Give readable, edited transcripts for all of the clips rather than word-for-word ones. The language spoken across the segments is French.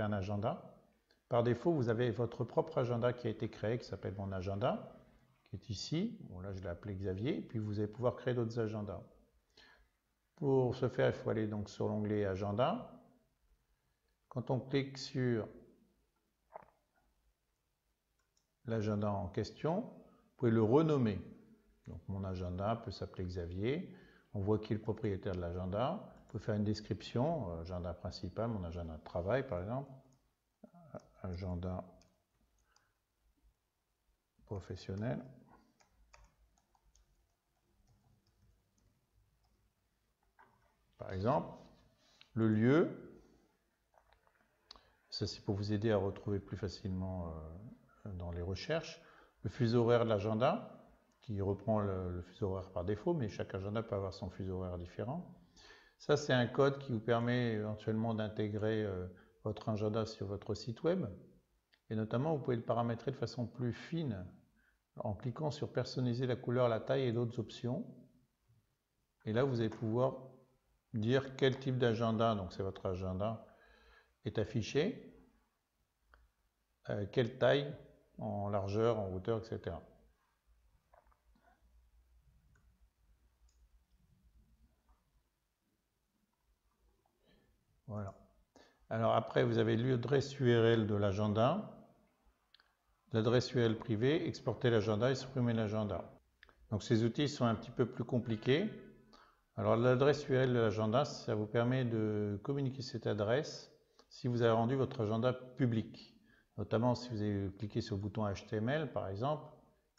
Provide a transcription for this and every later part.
créer un agenda. Par défaut, vous avez votre propre agenda qui a été créé, qui s'appelle Mon Agenda, qui est ici. Bon, là, je l'ai appelé Xavier. Et puis, vous allez pouvoir créer d'autres agendas. Pour ce faire, il faut aller donc sur l'onglet Agenda. Quand on clique sur l'agenda en question, vous pouvez le renommer. Donc, mon agenda peut s'appeler Xavier. On voit qui est le propriétaire de l'agenda. Vous pouvez faire une description, agenda principal, mon agenda de travail par exemple, agenda professionnel. Par exemple, le lieu, ça c'est pour vous aider à retrouver plus facilement dans les recherches. Le fuseau horaire de l'agenda, qui reprend le fuseau horaire par défaut, mais chaque agenda peut avoir son fuseau horaire différent. Ça, c'est un code qui vous permet éventuellement d'intégrer votre agenda sur votre site web. Et notamment, vous pouvez le paramétrer de façon plus fine en cliquant sur personnaliser la couleur, la taille et d'autres options. Et là, vous allez pouvoir dire quel type d'agenda, donc c'est votre agenda, est affiché, quelle taille en largeur, en hauteur, etc. Voilà. Alors après, vous avez l'adresse URL de l'agenda, l'adresse URL privée, exporter l'agenda et supprimer l'agenda. Donc ces outils sont un petit peu plus compliqués. Alors l'adresse URL de l'agenda, ça vous permet de communiquer cette adresse si vous avez rendu votre agenda public. Notamment si vous avez cliqué sur le bouton HTML par exemple,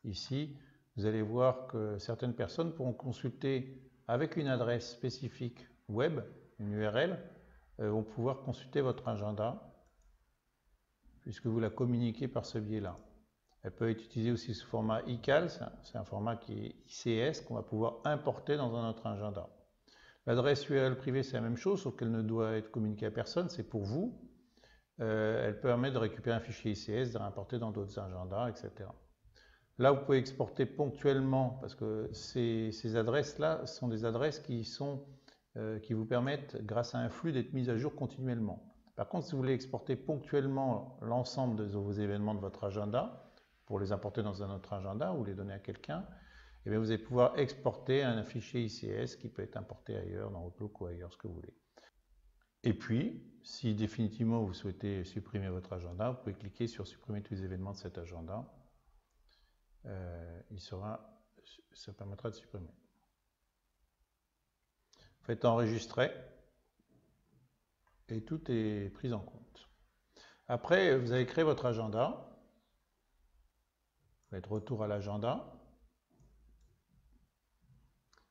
ici, vous allez voir que certaines personnes pourront consulter avec une adresse spécifique web, une URL, vont pouvoir consulter votre agenda puisque vous la communiquez par ce biais-là. Elle peut être utilisée aussi sous format ICAL, c'est un format qui est ICS qu'on va pouvoir importer dans un autre agenda. L'adresse URL privée, c'est la même chose, sauf qu'elle ne doit être communiquée à personne, c'est pour vous. Elle permet de récupérer un fichier ICS, de l'importer dans d'autres agendas, etc. Là, vous pouvez exporter ponctuellement, parce que ces adresses-là sont des adresses qui vous permettent, grâce à un flux, d'être mises à jour continuellement. Par contre, si vous voulez exporter ponctuellement l'ensemble de vos événements de votre agenda, pour les importer dans un autre agenda ou les donner à quelqu'un, et bien vous allez pouvoir exporter un fichier ICS qui peut être importé ailleurs, dans Outlook ou ailleurs, ce que vous voulez. Et puis, si définitivement vous souhaitez supprimer votre agenda, vous pouvez cliquer sur supprimer tous les événements de cet agenda. Ça permettra de supprimer. Faites enregistrer et tout est pris en compte. Après, vous allez créer votre agenda. Vous faites retour à l'agenda.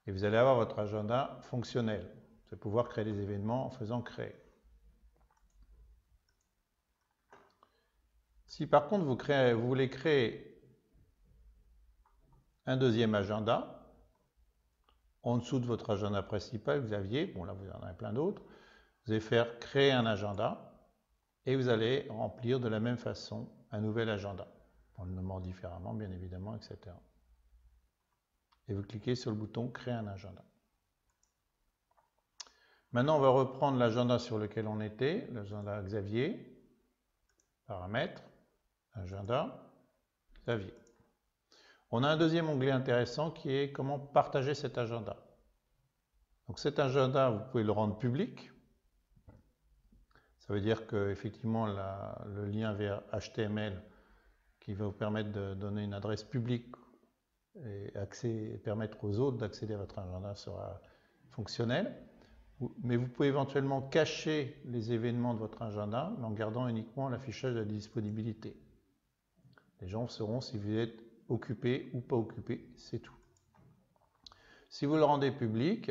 Et vous allez avoir votre agenda fonctionnel. Vous allez pouvoir créer des événements en faisant créer. Si par contre vous voulez créer un deuxième agenda, en dessous de votre agenda principal, Xavier, bon là vous en avez plein d'autres, vous allez faire créer un agenda et vous allez remplir de la même façon un nouvel agenda, en le nommant différemment bien évidemment, etc. Et vous cliquez sur le bouton créer un agenda. Maintenant on va reprendre l'agenda sur lequel on était, l'agenda Xavier, paramètres, agenda, Xavier. On a un deuxième onglet intéressant qui est comment partager cet agenda. Donc cet agenda, vous pouvez le rendre public. Ça veut dire qu'effectivement le lien vers HTML qui va vous permettre de donner une adresse publique et permettre aux autres d'accéder à votre agenda sera fonctionnel. Mais vous pouvez éventuellement cacher les événements de votre agenda en gardant uniquement l'affichage de la disponibilité. Les gens sauront si vous êtes occupé ou pas occupé, c'est tout. Si vous le rendez public,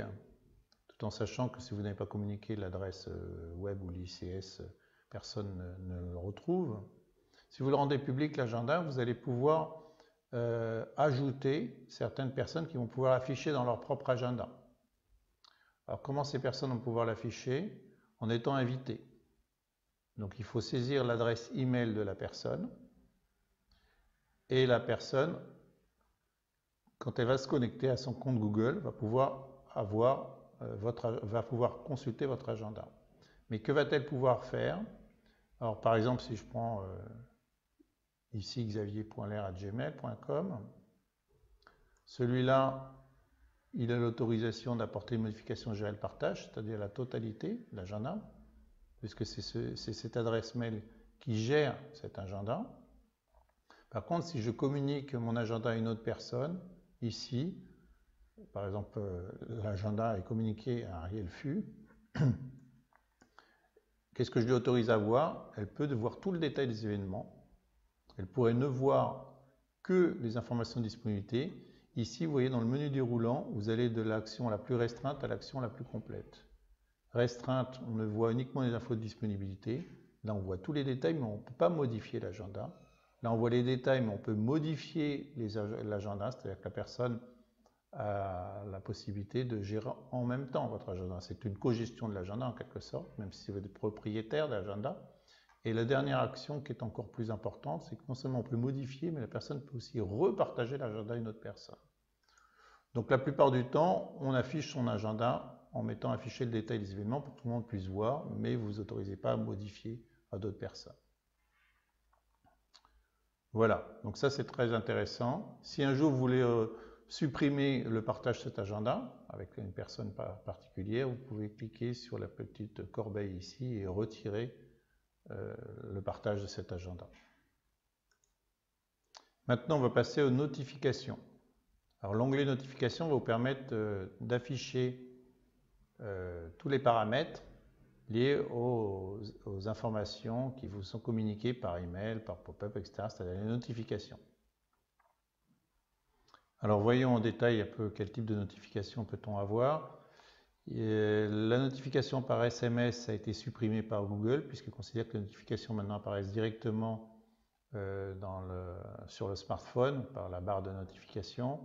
tout en sachant que si vous n'avez pas communiqué l'adresse web ou l'ICS, personne ne le retrouve. Si vous le rendez public, l'agenda, vous allez pouvoir ajouter certaines personnes qui vont pouvoir l'afficher dans leur propre agenda. Alors comment ces personnes vont pouvoir l'afficher? En étant invitées. Donc il faut saisir l'adresse email de la personne. Et la personne, quand elle va se connecter à son compte Google, va pouvoir consulter votre agenda. Mais que va-t-elle pouvoir faire? Alors par exemple, si je prends ici xavier.lair@gmail.com, celui-là, il a l'autorisation d'apporter une modification gérer le partage, c'est-à-dire la totalité de l'agenda, puisque c'est cette adresse mail qui gère cet agenda. Par contre, si je communique mon agenda à une autre personne, ici, par exemple, l'agenda est communiqué à Ariel Fu, qu'est-ce que je lui autorise à voir? Elle peut voir tout le détail des événements. Elle pourrait ne voir que les informations de disponibilité. Ici, vous voyez dans le menu déroulant, vous allez de l'action la plus restreinte à l'action la plus complète. Restreinte, on ne voit uniquement les infos de disponibilité. Là, on voit tous les détails, mais on ne peut pas modifier l'agenda. Là, on voit les détails, mais on peut modifier l'agenda, c'est-à-dire que la personne a la possibilité de gérer en même temps votre agenda. C'est une co-gestion de l'agenda en quelque sorte, même si vous êtes propriétaire de l'agenda. Et la dernière action qui est encore plus importante, c'est que non seulement on peut modifier, mais la personne peut aussi repartager l'agenda à une autre personne. Donc la plupart du temps, on affiche son agenda en mettant afficher le détail des événements pour que tout le monde puisse voir, mais vous n'autorisez pas à modifier à d'autres personnes. Voilà, donc ça c'est très intéressant. Si un jour vous voulez supprimer le partage de cet agenda avec une personne particulière, vous pouvez cliquer sur la petite corbeille ici et retirer le partage de cet agenda. Maintenant, on va passer aux notifications. Alors l'onglet notifications va vous permettre d'afficher tous les paramètres liés aux informations qui vous sont communiquées par email, par pop-up, etc., c'est-à-dire les notifications. Alors voyons en détail un peu quel type de notification peut-on avoir. La notification par SMS a été supprimée par Google puisqu'il considère que les notifications maintenant apparaissent directement sur le smartphone par la barre de notification.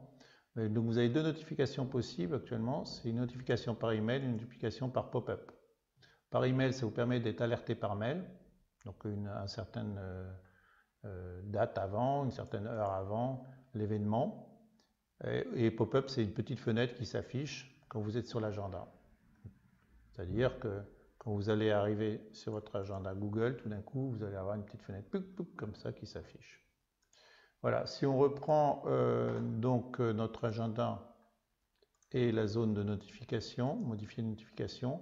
Donc vous avez deux notifications possibles actuellement, c'est une notification par email et une notification par pop-up. Par email, ça vous permet d'être alerté par mail, donc une certaine date avant, une certaine heure avant l'événement. Et pop-up, c'est une petite fenêtre qui s'affiche quand vous êtes sur l'agenda. C'est-à-dire que quand vous allez arriver sur votre agenda Google, tout d'un coup, vous allez avoir une petite fenêtre comme ça qui s'affiche. Voilà, si on reprend notre agenda et la zone de notification, modifier les notifications,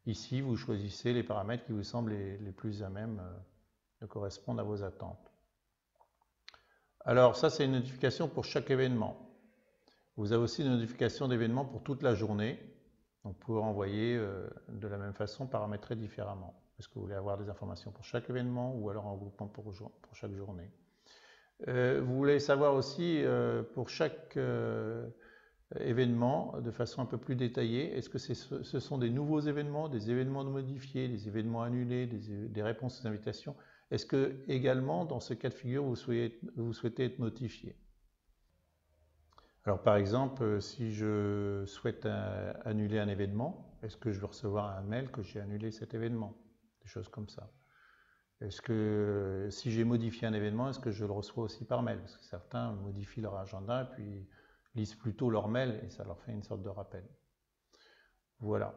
ici, vous choisissez les paramètres qui vous semblent les plus à même de correspondre à vos attentes. Alors ça, c'est une notification pour chaque événement. Vous avez aussi une notification d'événements pour toute la journée. Donc, vous pouvez envoyer de la même façon, paramétrer différemment. Est-ce que vous voulez avoir des informations pour chaque événement ou alors en groupement pour chaque journée? Vous voulez savoir aussi pour chaque événement de façon un peu plus détaillée, est-ce que ce sont des nouveaux événements, des événements modifiés, des événements annulés, des réponses aux invitations? Est-ce que également dans ce cas de figure vous souhaitez être notifié? Alors par exemple, si je souhaite annuler un événement, est-ce que je vais recevoir un mail que j'ai annulé cet événement? Des choses comme ça. Est-ce que si j'ai modifié un événement, est-ce que je le reçois aussi par mail? Parce que certains modifient leur agenda et puis lisent plutôt leur mail et ça leur fait une sorte de rappel. Voilà.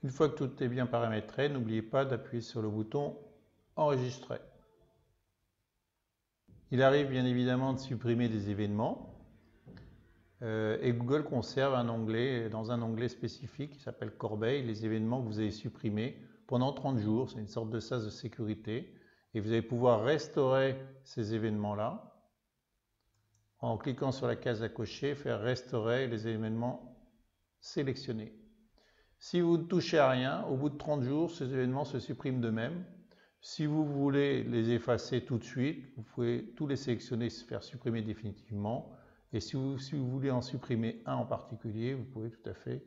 Une fois que tout est bien paramétré, n'oubliez pas d'appuyer sur le bouton Enregistrer. Il arrive bien évidemment de supprimer des événements et Google conserve un onglet, dans un onglet spécifique qui s'appelle Corbeille, les événements que vous avez supprimés pendant 30 jours. C'est une sorte de sas de sécurité et vous allez pouvoir restaurer ces événements-là en cliquant sur la case à cocher, faire restaurer les événements sélectionnés. Si vous ne touchez à rien, au bout de 30 jours, ces événements se suppriment d'eux-mêmes. Si vous voulez les effacer tout de suite, vous pouvez tous les sélectionner, se faire supprimer définitivement. Et si vous voulez en supprimer un en particulier, vous pouvez tout à fait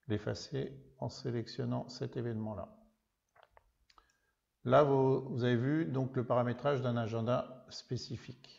l'effacer en sélectionnant cet événement-là. Là, vous avez vu donc le paramétrage d'un agenda spécifique.